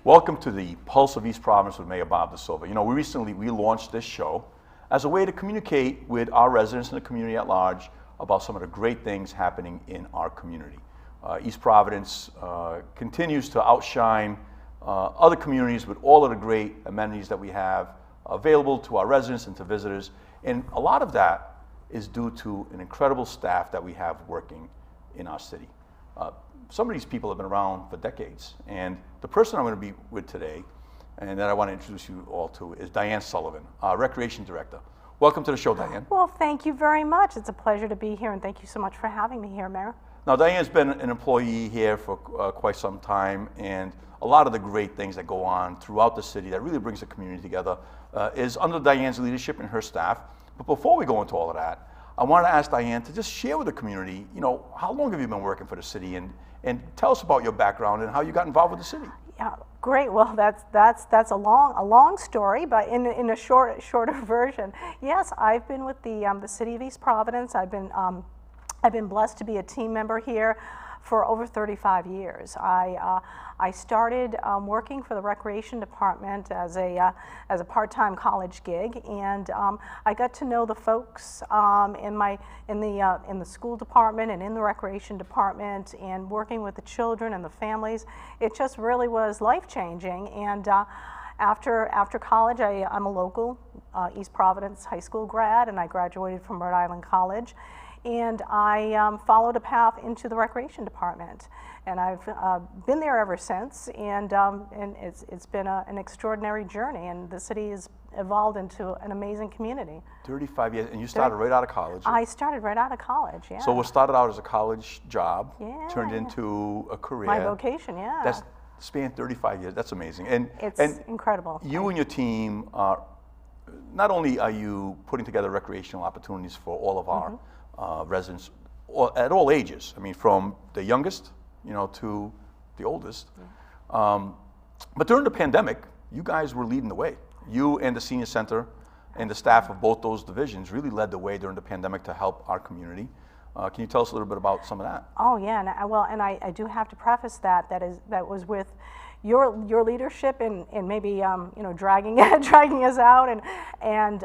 Welcome to the Pulse of East Providence with Mayor Bob DaSilva. You know, we recently launched this show as a way to communicate with our residents and the community at large about some of the great things happening in our community. East Providence continues to outshine other communities with all of the great amenities that we have available to our residents and to visitors. And a lot of that is due to an incredible staff that we have working in our city. Some of these people have been around for decades, and the person I'm going to be with today, and that I want to introduce you all to, is Diane Sullivan, our Recreation Director. Welcome to the show, Diane. Well, thank you very much. It's a pleasure to be here, and thank you so much for having me here, Mayor. Now, Diane's been an employee here for quite some time, and a lot of the great things that go on throughout the city that really brings the community together is under Diane's leadership and her staff. But before we go into all of that, I want to ask Diane to just share with the community, you know, how long have you been working for the city, and tell us about your background and how you got involved with the city. Yeah, great. Well, that's a long story, but in a shorter version. Yes, I've been with the city of East Providence. I've been blessed to be a team member here for over 35 years. I started working for the Recreation Department as a part-time college gig, and I got to know the folks in the school department and in the Recreation Department, and working with the children and the families. It just really was life-changing. And after college, I'm a local East Providence high school grad, and I graduated from Rhode Island College. And I followed a path into the Recreation Department, and I've been there ever since. And it's been an extraordinary journey, and the city has evolved into an amazing community. 35 years, and you started right out of college. I started right out of college. Yeah. So what started out as a college job turned yeah. into a career. My vocation, yeah. That's spanned 35 years. That's amazing. And it's incredible. You and your team are not only are you putting together recreational opportunities for all of our residents at all ages. I mean, from the youngest, you know, to the oldest. But during the pandemic, you guys were leading the way. You and the senior center and the staff of both those divisions really led the way during the pandemic to help our community. Can you tell us a little bit about some of that? Oh yeah, and I do have to preface that was with your leadership and maybe you know, dragging us out, and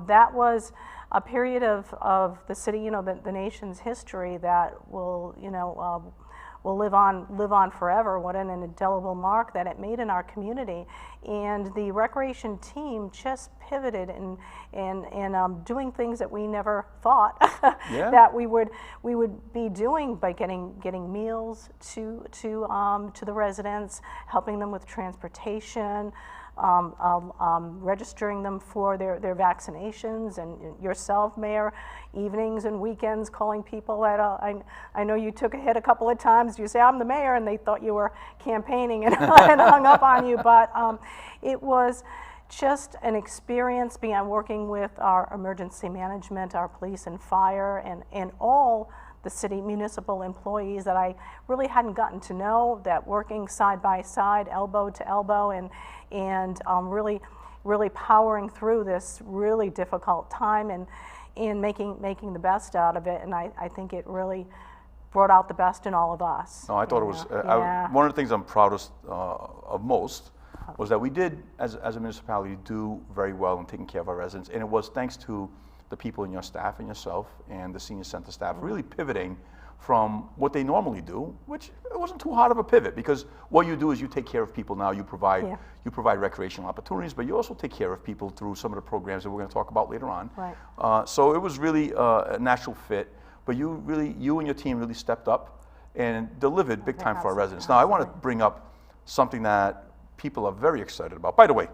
that was a period of the city, you know, the nation's history that will, you know, will live on forever. What an indelible mark that it made in our community. And the recreation team just pivoted in doing things that we never thought that we would be doing, by getting meals to the residents, helping them with transportation, registering them for their vaccinations, and yourself, Mayor, evenings and weekends calling people at I know you took a hit a couple of times. You say, I'm the mayor, and they thought you were campaigning and hung up on you. But it was just an experience beyond working with our emergency management, our police and fire, and all the city municipal employees that I really hadn't gotten to know, that working side by side, elbow to elbow, and really powering through this really difficult time and making the best out of it. And I think it really brought out the best in all of us. No, I thought it was one of the things I'm proudest of most was that we did, as a municipality, do very well in taking care of our residents, and it was thanks to the people in your staff and yourself and the senior center staff really pivoting from what they normally do, which it wasn't too hard of a pivot, because what you do is you take care of people now. You provide recreational opportunities, but you also take care of people through some of the programs that we're going to talk about later on. Right. So it was really a natural fit, but you and your team really stepped up and delivered big time for our residents. Now I want to bring up something that people are very excited about. By the way,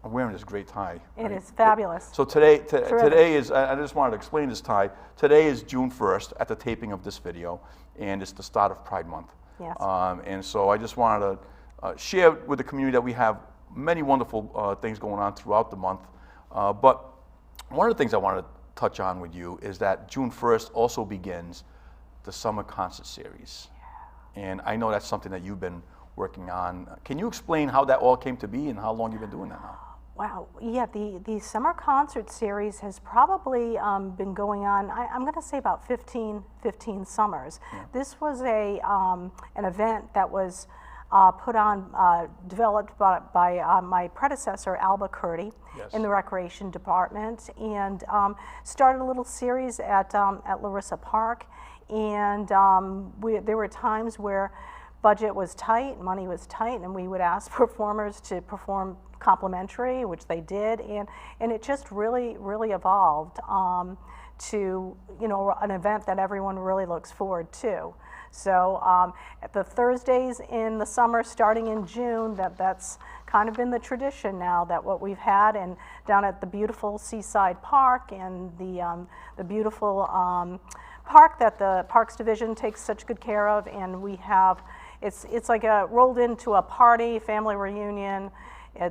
I'm wearing this great tie. It is fabulous. So today is, I just wanted to explain this tie. Today is June 1st at the taping of this video, and it's the start of Pride Month. Yes. And so I just wanted to share with the community that we have many wonderful things going on throughout the month. But one of the things I wanted to touch on with you is that June 1st also begins the Summer Concert Series. And I know that's something that you've been working on. Can you explain how that all came to be and how long you've been doing that now? Wow, yeah, the Summer Concert Series has probably been going on, I'm going to say about 15 summers. Yeah. This was an event that was developed by my predecessor, Alba Curdy, Yes. in the recreation department, and started a little series at Larissa Park. And there were times where budget was tight, money was tight, and we would ask performers to perform complimentary, which they did, and it just really evolved to, you know, an event that everyone really looks forward to. So at the Thursdays in the summer, starting in June, that's kind of been the tradition now, that what we've had, and down at the beautiful Seaside Park and the beautiful park that the Parks Division takes such good care of, and we have, it's like rolled into a party, family reunion.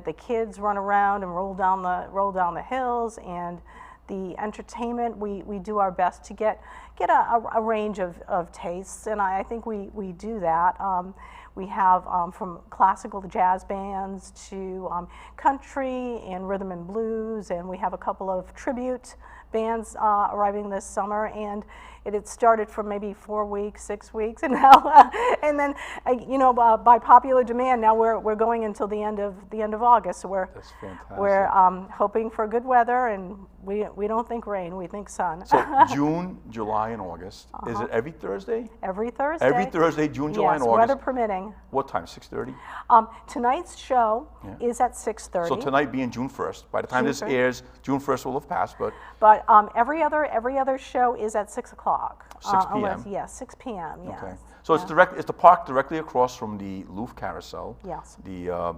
The kids run around and roll down the hills, and the entertainment, we do our best to get a range of tastes, and I think we do that. We have from classical jazz bands to country and rhythm and blues, and we have a couple of tribute bands arriving this summer, and it started for maybe 4 weeks, 6 weeks, and now and then you know, by popular demand, now we're going until the end of August. So That's fantastic. we're hoping for good weather, and we don't think rain, we think sun. So June, July, and August. Is it every Thursday? Every Thursday. Every Thursday, June, July, yes, and August. weather permitting. What time? 6:30. Tonight's show is at 6:30. So tonight being June 1st. By the time this airs, June 1st will have passed, but But every other show is at 6 o'clock. 6 p.m.? Yes, 6 p.m., yes. okay. So it's the park directly across from the Looff Carousel. Yes. The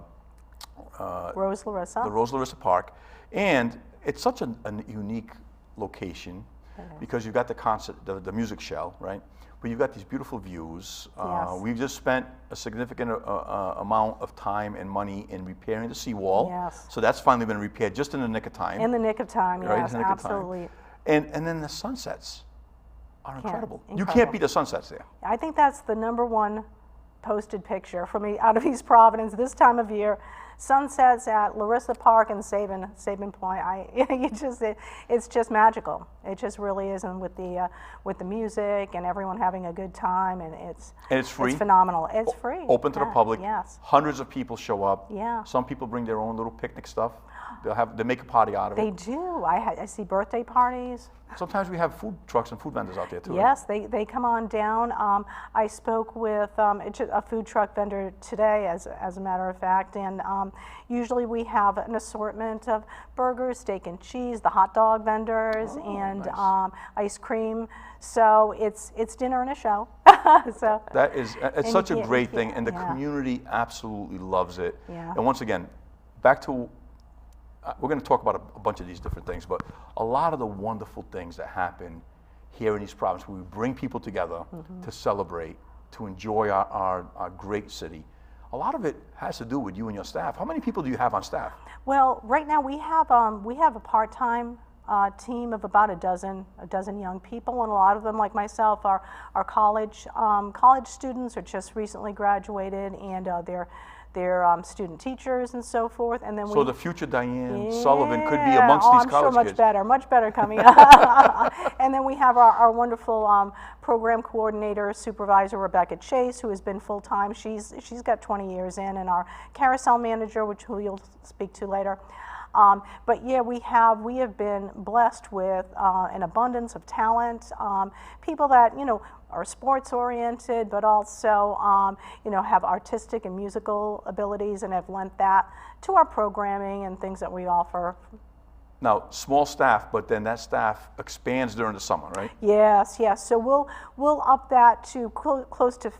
Rose Larissa. the Rose Larissa Park, and it's such a unique location because you've got the concert, the music shell, right? But you've got these beautiful views. Yes. We've just spent a significant amount of time and money in repairing the seawall. Yes. So that's finally been repaired just in the nick of time. In the nick of time, Right, yes, in the nick of time. absolutely. And then the sunsets are incredible. You incredible. can't beat the sunsets there. I think that's the #1 posted picture for me out of East Providence this time of year. Sunsets at Larissa Park and Sabin Point. It's just magical. It just really is, and with the music and everyone having a good time, and it's free. It's phenomenal. It's free. Open to the public. Yes. Hundreds of people show up. Yeah. Some people bring their own little picnic stuff. They make a party out of They it. do. I see birthday parties. Sometimes we have food trucks and food vendors out there too. Yes, they come on down. I spoke with a food truck vendor today, as a matter of fact, and usually we have an assortment of burgers, steak and cheese, the hot dog vendors, and nice. Ice cream. So it's dinner and a show. So It's such a great thing, and the yeah. community absolutely loves it. Yeah. And once again, back to we're going to talk about a bunch of these different things, but a lot of the wonderful things that happen here in East Providence, where we bring people together to celebrate, to enjoy our great city, a lot of it has to do with you and your staff. How many people do you have on staff? Well, right now we have a part-time team of about a dozen young people, and a lot of them, like myself, are college students or just recently graduated, and they're student teachers and so forth. And then So the future Diane Sullivan could be amongst these I'm college sure kids. much better coming up. And then we have our wonderful program coordinator, supervisor Rebecca Chase, who has been full-time. She's got 20 years in, and our carousel manager, who you'll speak to later. But yeah, we have been blessed with an abundance of talent, people that, you know, are sports oriented, but also, you know, have artistic and musical abilities, and have lent that to our programming and things that we offer. Now, small staff, but then that staff expands during the summer, right? Yes. So we'll up that to close to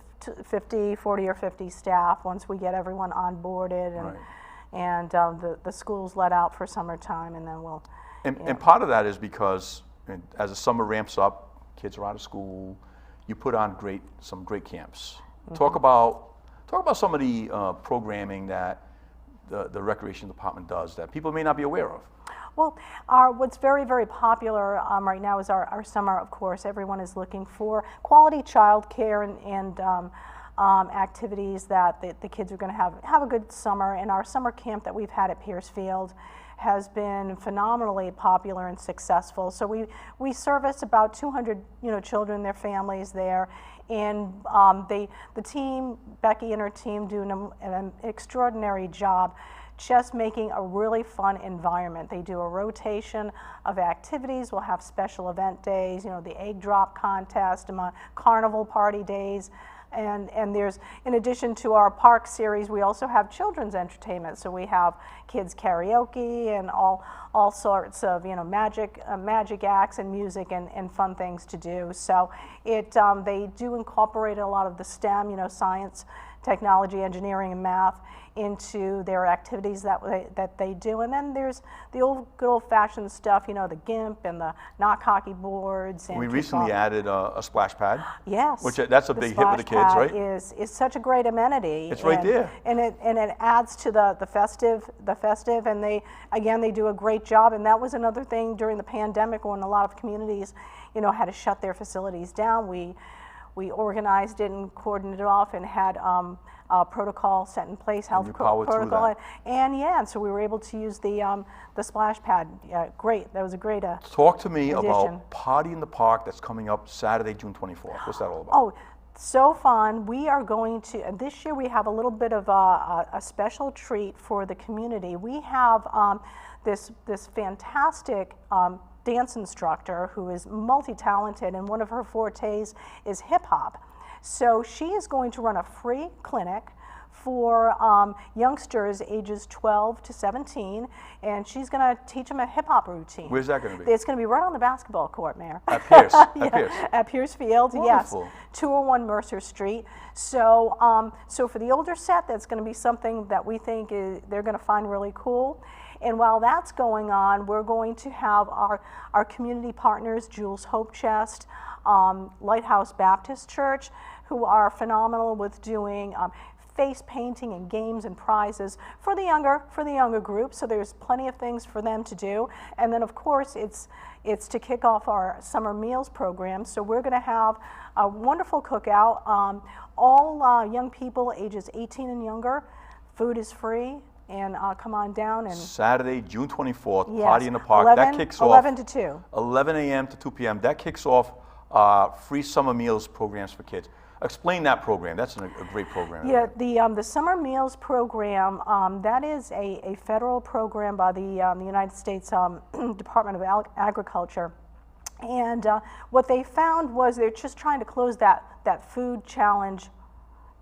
40 or 50 staff once we get everyone onboarded, and Right. and the schools let out for summertime, and then we'll. And part of that is because as the summer ramps up, kids are out of school, you put on some great camps. Talk about some of the programming that the recreation department does that people may not be aware of. Well, what's very, very popular right now is our summer, of course. Everyone is looking for quality childcare and activities that the kids are going to have a good summer. And our summer camp that we've had at Piercefield has been phenomenally popular and successful. So we service about 200 children and their families there, and the team, Becky and her team, do an extraordinary job just making a really fun environment. They do a rotation of activities. We'll have special event days, the egg drop contest, carnival party days. And there's, in addition to our park series, we also have children's entertainment. So we have kids karaoke and all sorts of magic acts and music and fun things to do. So they do incorporate a lot of the STEM, science, technology, engineering, and math into their activities that they do. And then there's the good old-fashioned stuff, the GIMP and the knock hockey boards. And we recently added a splash pad. Yes. Which that's a big hit with the kids, right? Is such a great amenity. It's right there. And it adds to the festive, and they do a great job. And that was another thing during the pandemic when a lot of communities, had to shut their facilities down. We organized it and coordinated it off and had protocol set in place, health protocol, and so we were able to use the splash pad. Yeah, great. That was a great Talk to me addition. about Party in the Park that's coming up Saturday, June 24th. What's that all about? Oh, so fun. We are going to, this year we have a little bit of a special treat for the community. We have this fantastic dance instructor who is multi-talented, and one of her fortes is hip hop. So she is going to run a free clinic for youngsters ages 12 to 17, and she's going to teach them a hip hop routine. Where's that going to be? It's going to be right on the basketball court, Mayor. At Pierce? At Piercefield, yes. 201 Mercer Street. So, so for the older set, that's going to be something that we think they're going to find really cool. And while that's going on, we're going to have our community partners, Jules Hope Chest, Lighthouse Baptist Church, who are phenomenal with doing face painting and games and prizes for the younger group. So there's plenty of things for them to do. And then of course it's to kick off our summer meals program. So we're going to have a wonderful cookout. All young people ages 18 and younger. Food is free. And come on down. And Saturday, June 24th, yes, Party in the Park. 11, that kicks 11 off to 2. 11 a.m. to 2 p.m. That kicks off free summer meals programs for kids. Explain that program. That's a great program. Yeah, the summer meals program, that is a federal program by the United States Department of Agriculture. And what they found was they're just trying to close that food challenge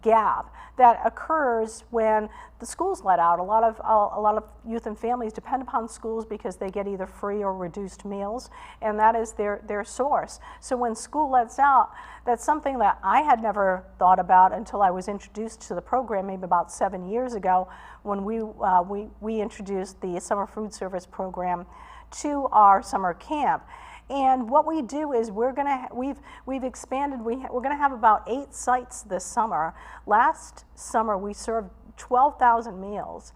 gap that occurs when the schools let out. A lot of youth and families depend upon schools because they get either free or reduced meals, and that is their source. So when school lets out, that's something that I had never thought about until I was introduced to the program maybe about 7 years ago when we introduced the summer food service program to our summer camp. And what we do is we've expanded. We're going to have about 8 sites this summer. Last summer we served 12,000 meals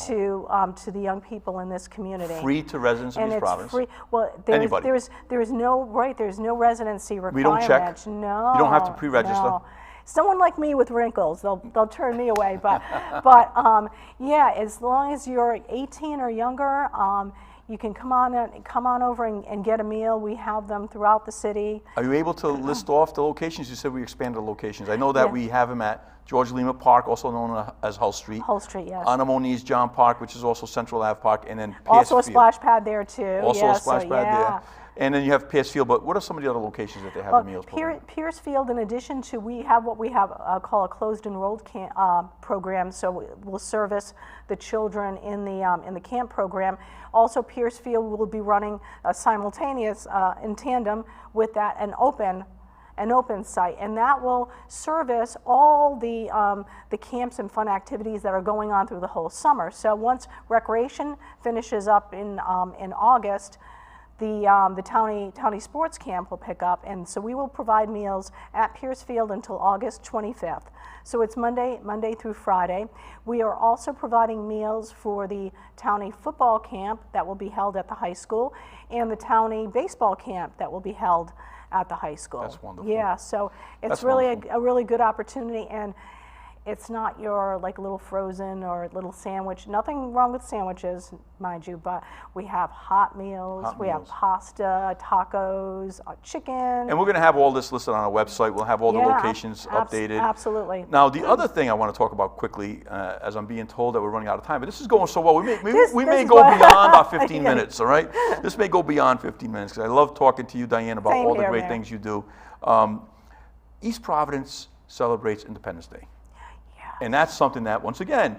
to the young people in this community. Free to residents of East Providence. Free. Well, there's no residency requirement. We don't check. No. You don't have to pre-register. No. Someone like me with wrinkles, they'll turn me away. But yeah, as long as you're 18 or younger. You can come on over and get a meal. We have them throughout the city. Are you able to list off the locations? You said we expanded the locations. I know that we have them at George Lima Park, also known as Hull Street. Hull Street, yes. Anna Moniz John Park, which is also Central Ave Park, and then also a splash pad there too. Also a splash pad there. And then you have Piercefield, but what are some of the other locations that they have the meals program? Piercefield, in addition to, we have what we have called a closed enrolled program, so we'll service the children in the camp program. Also, Piercefield will be running simultaneous, in tandem with that, an open site, and that will service all the camps and fun activities that are going on through the whole summer. So once recreation finishes up in August, the Townie Sports Camp will pick up, and so we will provide meals at Pierce Field until August 25th. So it's Monday through Friday. We are also providing meals for the Townie Football Camp that will be held at the high school, and the Townie Baseball Camp that will be held at the high school. That's wonderful. Yeah, so it's That's really wonderful. a really good opportunity, and it's not your like little frozen or little sandwich. Nothing wrong with sandwiches, mind you, but we have hot meals, we have pasta, tacos, chicken. And we're going to have all this listed on our website. We'll have all the locations updated. Absolutely. Now, the other thing I want to talk about quickly, as I'm being told that we're running out of time, but this is going so well. We may go beyond our 15 minutes, all right? This may go beyond 15 minutes, because I love talking to you, Diane, about all the great things you do. East Providence celebrates Independence Day. And that's something that, once again,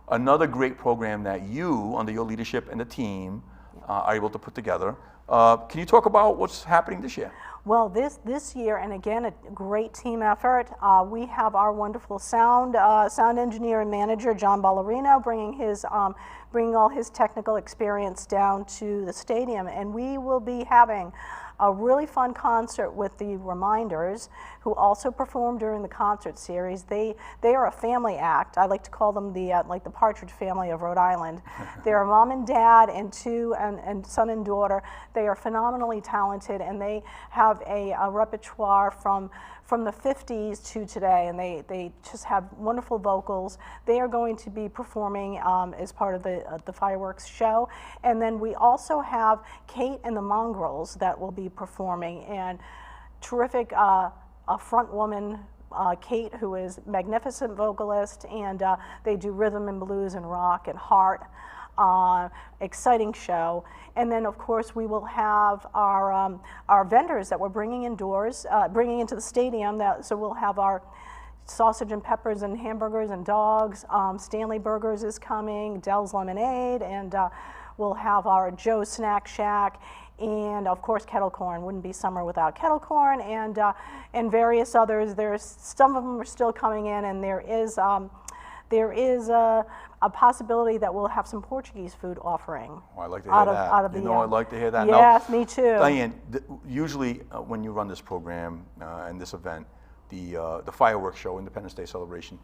another great program that you, under your leadership and the team, are able to put together. Can you talk about what's happening this year? Well, this year, and again, a great team effort. We have our wonderful sound engineer and manager, John Ballerino, bringing all his technical experience down to the stadium, and we will be having a really fun concert with the Reminders, who also perform during the concert series. They are a family act. I like to call them the like the Partridge Family of Rhode Island. They're a mom and dad and and son and daughter. They are phenomenally talented, and they have a repertoire from the 50s to today, and they just have wonderful vocals. They are going to be performing as part of the fireworks show, and then we also have Kate and the Mongrels that will be performing, and terrific a front woman, Kate, who is a magnificent vocalist, and they do rhythm and blues and rock and heart. Exciting show. And then, of course, we will have our vendors that we're bringing indoors, bringing into the stadium. So we'll have our sausage and peppers and hamburgers and dogs. Stanley Burgers is coming, Dell's Lemonade, and we'll have our Joe's Snack Shack, and of course kettle corn. Wouldn't be summer without kettle corn, and various others. Some of them are still coming in, and there is a possibility that we'll have some Portuguese food offering. Oh, I'd like to hear that. I'd like to hear that. Yes, now, me too. Diane, usually when you run this program and this event, the fireworks show, Independence Day celebration,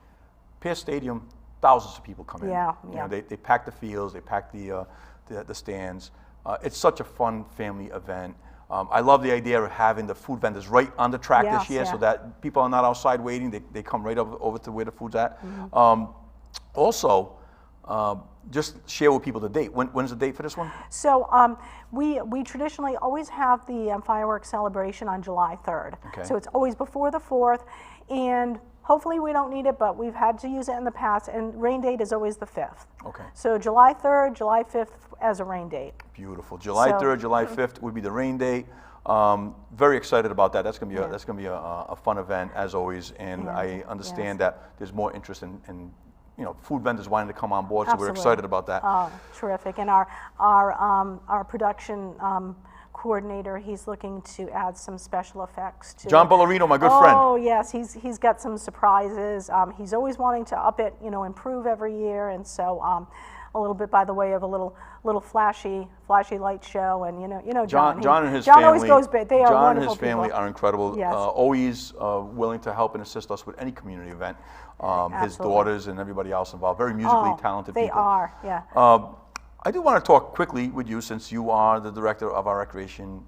Pierce Stadium, thousands of people come in. Yeah, you know, they pack the fields, they pack the stands. It's such a fun family event. I love the idea of having the food vendors right on the track this year, so that people are not outside waiting. They come right over to where the food's at. Mm-hmm. Also, just share with people the date. When's the date for this one? So we traditionally always have the fireworks celebration on July 3rd. Okay. So it's always before the 4th, and hopefully we don't need it, but we've had to use it in the past, and rain date is always the 5th. Okay. So July 3rd, July 5th as a rain date. Beautiful. July 3rd, July 5th would be the rain date. Very excited about that. That's gonna be a fun event as always, and I understand that there's more interest in food vendors wanting to come on board, so we're excited about that. Oh, terrific. And our production coordinator, he's looking to add some special effects to John Ballerino, my good friend. Oh yes, he's got some surprises. He's always wanting to up it, improve every year, and so a little bit by the way of a little flashy light show, and John. John and his family. Always goes big. They are John and wonderful his family people. are incredible. Yes. Always willing to help and assist us with any community event. His daughters and everybody else involved. Very musically talented people. They are, yeah. I do want to talk quickly with you, since you are the director of our recreation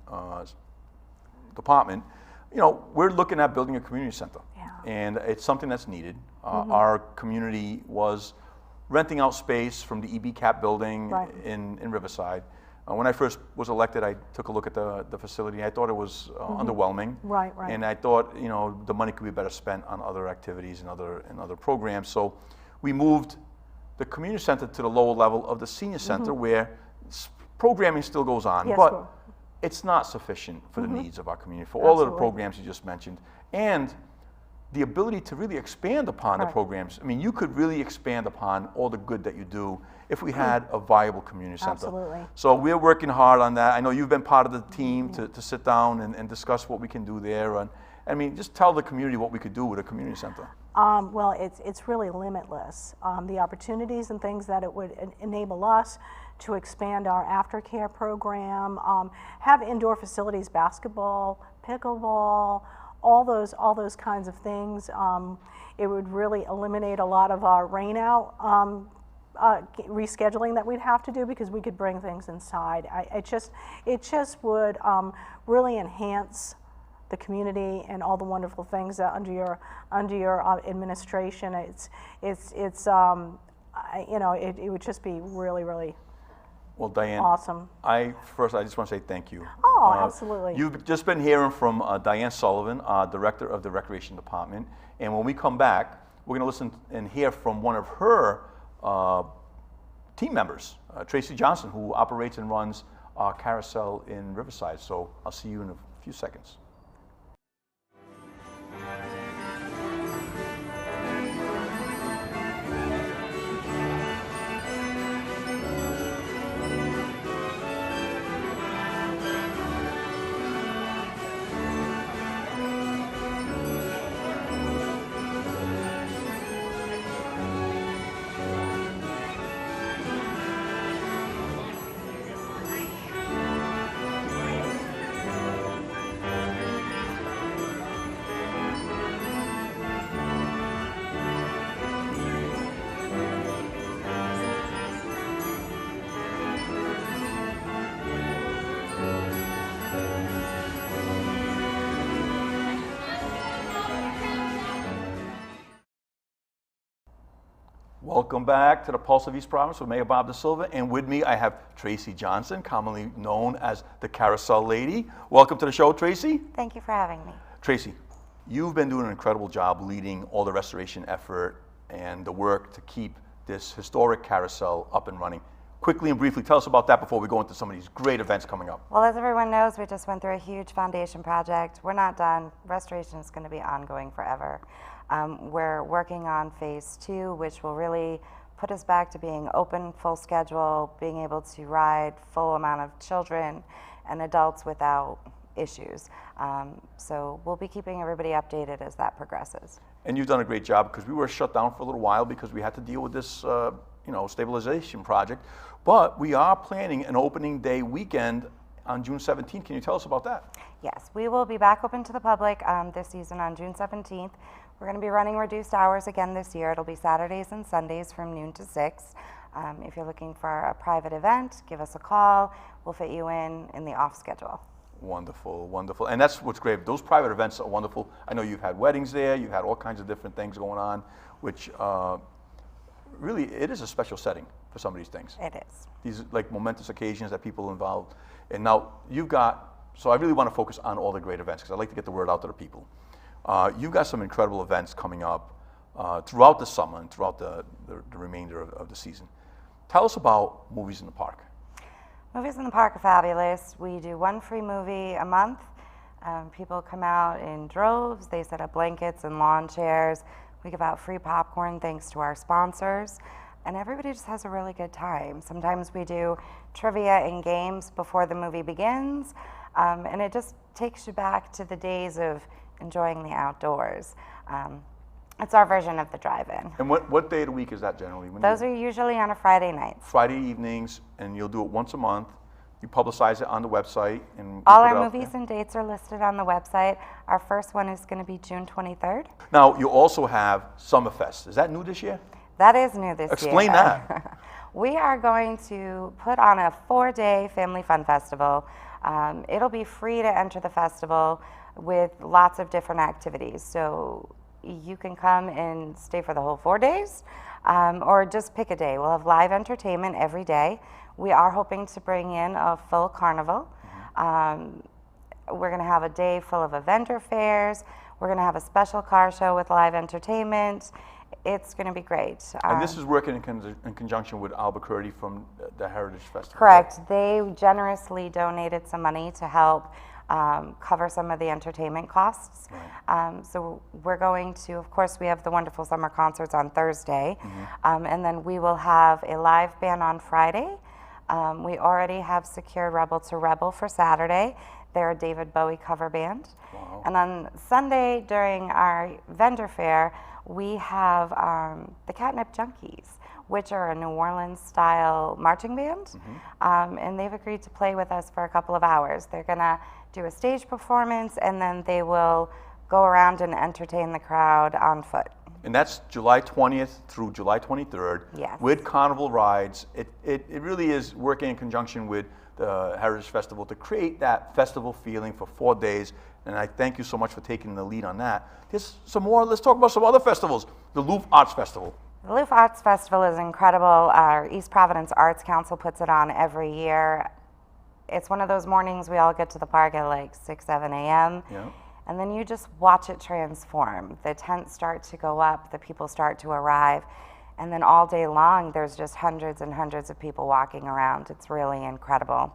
department. We're looking at building a community center, and it's something that's needed. Our community was renting out space from the EB-CAP building in Riverside. When I first was elected, I took a look at the facility. I thought it was underwhelming, and I thought the money could be better spent on other activities and other programs. So we moved the community center to the lower level of the senior center, where programming still goes on, but it's not sufficient for the needs of our community, for all of the programs you just mentioned, and the ability to really expand upon the programs. I mean, you could really expand upon all the good that you do if we had a viable community center. Absolutely. So we're working hard on that. I know you've been part of the team to sit down and discuss what we can do there. And I mean, just tell the community what we could do with a community center. Well, it's really limitless. The opportunities and things that it would enable us to expand our aftercare program, have indoor facilities, basketball, pickleball, all those kinds of things. It would really eliminate a lot of our rain out rescheduling that we'd have to do, because we could bring things inside. It just would really enhance the community and all the wonderful things that under your administration. It would just be really Well, Diane, awesome. I just want to say thank you. Oh, absolutely. You've just been hearing from Diane Sullivan, Director of the Recreation Department, and when we come back, we're going to listen and hear from one of her team members, Tracy Johnson, who operates and runs Carousel in Riverside. So I'll see you in a few seconds. Welcome back to the Pulse of East Providence with Mayor Bob DaSilva, and with me I have Tracy Johnson, commonly known as the Carousel Lady. Welcome to the show, Tracy. Thank you for having me. Tracy, you've been doing an incredible job leading all the restoration effort and the work to keep this historic carousel up and running. Quickly and briefly, tell us about that before we go into some of these great events coming up. Well, as everyone knows, we just went through a huge foundation project. We're not done. Restoration is going to be ongoing forever. We're working on phase 2, which will really put us back to being open, full schedule, being able to ride full amount of children and adults without issues. So we'll be keeping everybody updated as that progresses. And you've done a great job, because we were shut down for a little while because we had to deal with this stabilization project. But we are planning an opening day weekend on June 17th. Can you tell us about that? Yes, we will be back open to the public this season on June 17th. We're going to be running reduced hours again this year. It'll be Saturdays and Sundays from noon to 6. If you're looking for a private event, give us a call. We'll fit you in the off schedule. Wonderful, wonderful. And that's what's great. Those private events are wonderful. I know you've had weddings there. You've had all kinds of different things going on, which really, it is a special setting for some of these things. It is. These like momentous occasions that people are involved. And now you've got, so I really want to focus on all the great events, because I like to get the word out to the people. You've got some incredible events coming up throughout the summer and throughout the remainder of the season. Tell us about Movies in the Park. Movies in the Park are fabulous. We do one free movie a month. People come out in droves. They set up blankets and lawn chairs. We give out free popcorn thanks to our sponsors. And everybody just has a really good time. Sometimes we do trivia and games before the movie begins. And it just takes you back to the days of enjoying the outdoors. It's our version of the drive-in. And what day of the week is that generally? Those are usually on a Friday night. Friday evenings, and you'll do it once a month. You publicize it on the website. And all our movies and dates are listed on the website. Our first one is going to be June 23rd. Now, you also have Summerfest. Is that new this year? That is new this year. Explain that. We are going to put on a 4-day family fun festival. It'll be free to enter the festival with lots of different activities. So you can come and stay for the whole 4 days, or just pick a day. We'll have live entertainment every day. We are hoping to bring in a full carnival. We're going to have a day full of vendor fairs. We're going to have a special car show with live entertainment. It's going to be great. And this is working in conjunction with Albuquerque from the Heritage Festival. Correct. They generously donated some money to help cover some of the entertainment costs. Right. So we're going to, of course, we have the wonderful summer concerts on Thursday, and then we will have a live band on Friday. We already have secured Rebel to Rebel for Saturday. They're a David Bowie cover band. Wow. And on Sunday during our vendor fair, we have the Catnip Junkies. which are a New Orleans-style marching band, and they've agreed to play with us for a couple of hours. They're going to do a stage performance, and then they will go around and entertain the crowd on foot. And that's July 20th through July 23rd Yes. with carnival rides. It really is working in conjunction with the Heritage Festival to create that festival feeling for 4 days. And I thank you so much for taking the lead on that. There's some more. Let's talk about some other festivals. The Looff Arts Festival. The Looff Arts Festival is incredible. Our East Providence Arts Council puts it on every year. It's one of those mornings we all get to the park at like 6, 7 a.m. Yeah. And then you just watch it transform. The tents start to go up, the people start to arrive, and then all day long there's just hundreds and hundreds of people walking around. It's really incredible.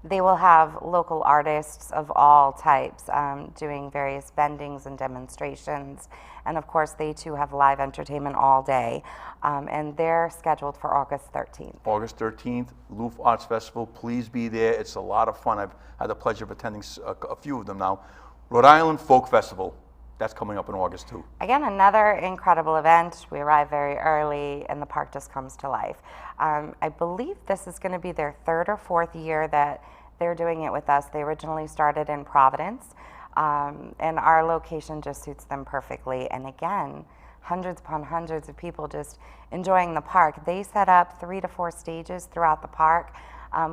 They will have local artists of all types doing various bendings and demonstrations. And of course, they too have live entertainment all day. And they're scheduled for August 13th. August 13th, Looff Arts Festival. Please be there. It's a lot of fun. I've had the pleasure of attending a few of them now. Rhode Island Folk Festival. That's coming up in August too. Again, another incredible event. We arrive very early and the park just comes to life. I believe this is going to be their 3rd or 4th year that they're doing it with us. They originally started in Providence, and our location just suits them perfectly. And again, hundreds upon hundreds of people just enjoying the park. They set up 3 to 4 stages throughout the park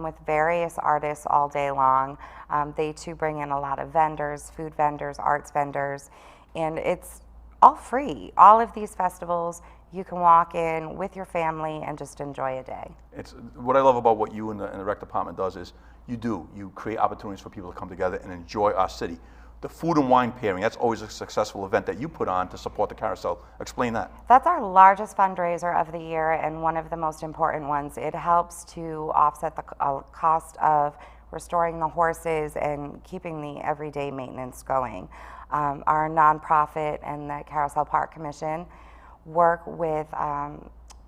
with various artists all day long. They too bring in a lot of vendors, food vendors, arts vendors, and it's all free. All of these festivals, you can walk in with your family and just enjoy a day. It's what I love about what you and the rec department does is you create opportunities for people to come together and enjoy our city. The food and wine pairing, that's always a successful event that you put on to support the carousel. Explain that. That's our largest fundraiser of the year and one of the most important ones. It helps to offset the cost of restoring the horses and keeping the everyday maintenance going. Our nonprofit and the Carousel Park Commission work with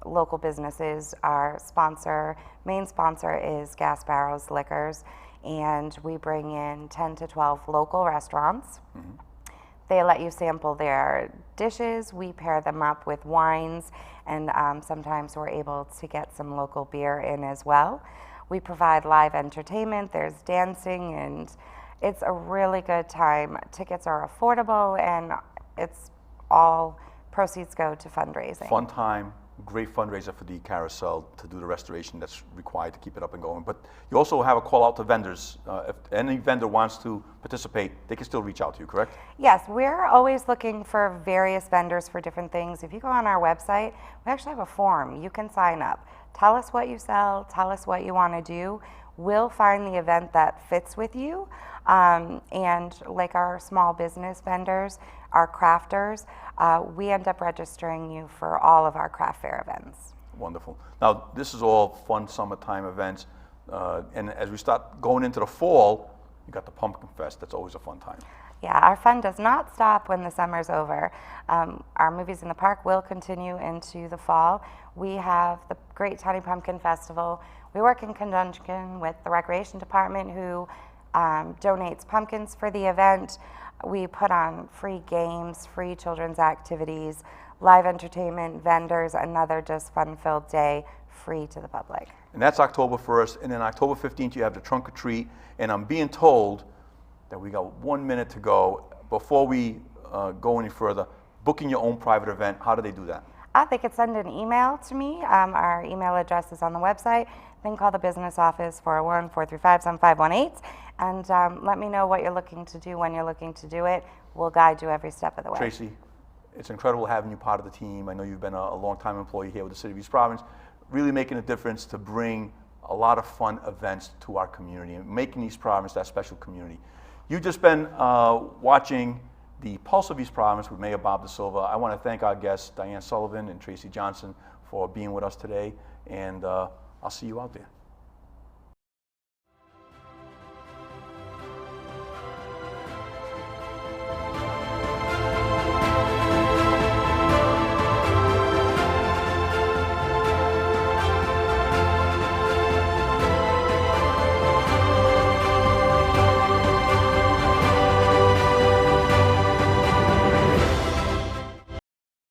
local businesses. Our main sponsor is Gas Barrels Liquors, and we bring in 10 to 12 local restaurants. They let you sample their dishes. We pair them up with wines, and sometimes we're able to get some local beer in as well. We provide live entertainment. There's dancing, and it's a really good time. Tickets are affordable, and it's all proceeds go to fundraising. Fun time, great fundraiser for the carousel to do the restoration that's required to keep it up and going. But you also have a call out to vendors. If any vendor wants to participate, they can still reach out to you, correct? Yes, we're always looking for various vendors for different things. If you go on our website, we actually have a form. You can sign up. Tell us what you sell, tell us what you want to do. We'll find the event that fits with you. And like our small business vendors, our crafters, we end up registering you for all of our craft fair events. Wonderful. Now, this is all fun summertime events. And as we start going into the fall, you got the Pumpkin Fest. That's always a fun time. Yeah, our fun does not stop when the summer's over. Our Movies in the Park will continue into the fall. We have the Great Tiny Pumpkin Festival. We work in conjunction with the Recreation Department, who donates pumpkins for the event. We put on free games, free children's activities, live entertainment, vendors, another just fun-filled day, free to the public. And that's October 1st. And then October 15th, you have the Trunk or Treat. And I'm being told that we got 1 minute to go. Before we go any further, booking your own private event, how do they do that? They could send an email to me. Our email address is on the website. Then call the business office, 401-435-7518, and let me know what you're looking to do, when you're looking to do it. We'll guide you every step of the way. Tracy, it's incredible having you part of the team. I know you've been a long-time employee here with the City of East Providence, really making a difference to bring a lot of fun events to our community and making East Providence that special community. You've just been watching the Pulse of East Providence with Mayor Bob DaSilva. I want to thank our guests, Diane Sullivan and Tracy Johnson, for being with us today, and I'll see you out there.